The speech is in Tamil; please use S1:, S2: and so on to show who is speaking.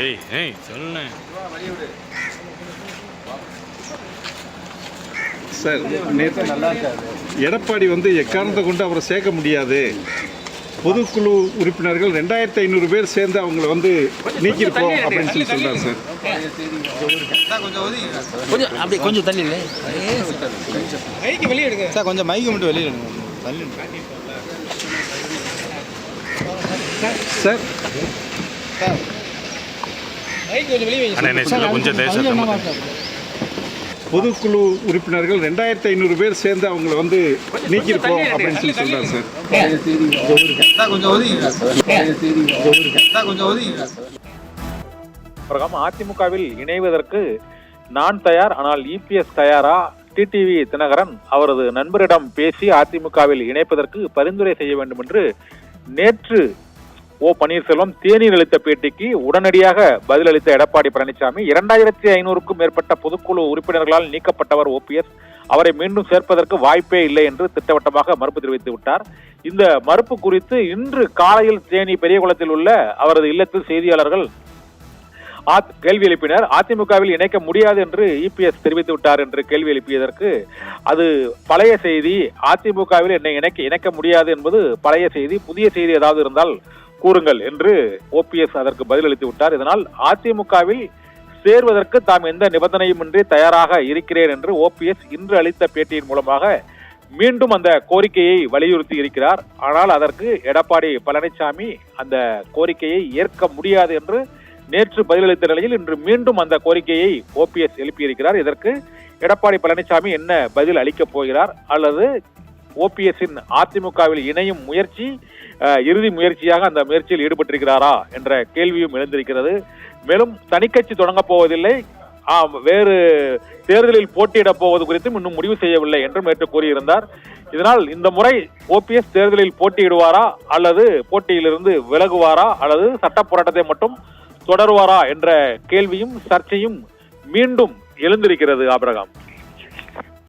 S1: ஏய் ஏய் சொல்லுண்ணே
S2: சார். நேற்று எடப்பாடி எக்காரணத்தை கொண்டு அவரை சேர்க்க முடியாது, பொதுக்குழு உறுப்பினர்கள் 2500 பேர் சேர்ந்து அவங்கள நீக்கிருப்போம் அப்படின்னு சொல்றாரு சார்.
S3: கொஞ்சம் அப்படி கொஞ்சம் தள்ளி இல்லை
S4: மைக்கு வெளியே எடுங்க
S3: சார், கொஞ்சம் மைக்கு மட்டும் வெளியே எடுங்க தள்ளி
S2: சார்.
S4: மைக்கு கொஞ்சம் வெளியே வைங்க.
S1: கொஞ்சம் தேசம்
S2: பொதுக்குழு உறுப்பினர்கள் 2500 பேர் சேர்ந்து அவங்கள நீக்கிருப்போம் அப்படின்னு சொல்றாரு சார்.
S5: அதிமுகவில் இணைவதற்கு நான் தயார், ஆனால் இபிஎஸ் தயாரா? டிடிவி தினகரன் அவரது நண்பரிடம் பேசி அதிமுகவில் இணைப்பதற்கு பரிந்துரை செய்ய வேண்டும் என்று நேற்று ஓ பன்னீர்செல்வம் தேனியில் அளித்த பேட்டிக்கு உடனடியாக பதிலளித்த எடப்பாடி பழனிசாமி, 2500க்கும் மேற்பட்ட பொதுக்குழு உறுப்பினர்களால் நீக்கப்பட்டவர் ஓபிஎஸ், அவரை மீண்டும் சேர்ப்பதற்கு வாய்ப்பே இல்லை என்று திட்டவட்டமாக மறுப்பு தெரிவித்து விட்டார். இந்த மறுப்பு குறித்து இன்று காலையில் தேனி பெரியகுளத்தில் உள்ள அவரது இல்லத்தில் செய்தியாளர்கள் கேள்வி எழுப்பினர். அதிமுகவில் இணைக்க முடியாது என்று இபிஎஸ் தெரிவித்து விட்டார் என்று கேள்வி எழுப்பியதற்கு, அது பழைய செய்தி, அதிமுகவில் என்னை இணைக்க முடியாது என்பது பழைய செய்தி, புதிய செய்தி ஏதாவது இருந்தால் கூறுங்கள் என்று ஓபிஎஸ் அதற்கு பதிலளித்து விட்டார். இதனால் அதிமுகவில் சேர்வதற்கு தாம் எந்த நிபந்தனையும் இன்றி தயாராக இருக்கிறேன் என்று ஓபிஎஸ் இன்று அளித்த பேட்டியின் மூலமாக மீண்டும் அந்த கோரிக்கையை வலியுறுத்தி இருக்கிறார். ஆனால் அதற்கு எடப்பாடி பழனிசாமி அந்த கோரிக்கையை ஏற்க முடியாது என்று நேற்று பதிலளித்த நிலையில் இன்று மீண்டும் அந்த கோரிக்கையை ஓபிஎஸ் எழுப்பியிருக்கிறார். இதற்கு எடப்பாடி பழனிசாமி என்ன பதில் அளிக்கப் போகிறார், அல்லது ஓபிஎஸ்ஸின் அதிமுகவில் இணையும் முயற்சி இறுதி முயற்சியாக அந்த முயற்சியில் ஈடுபட்டிருக்கிறாரா என்ற கேள்வியும் எழுந்திருக்கிறது. மேலும் தனிக்கட்சி தொடங்கப் போவதில்லை, வேறு தேர்தலில் போட்டியிடப் போவது குறித்தும் இன்னும் முடிவு செய்யவில்லை என்றும் நேற்று கூறியிருந்தார். இதனால் இந்த முறை ஓபிஎஸ் தேர்தலில் போட்டியிடுவாரா, அல்லது போட்டியிலிருந்து விலகுவாரா, அல்லது சட்ட போராட்டத்தை மட்டும் தொடருவாரா என்ற கேள்வியும் சர்ச்சையும் மீண்டும் எழுந்திருக்கிறது. ஆபிரகாம்.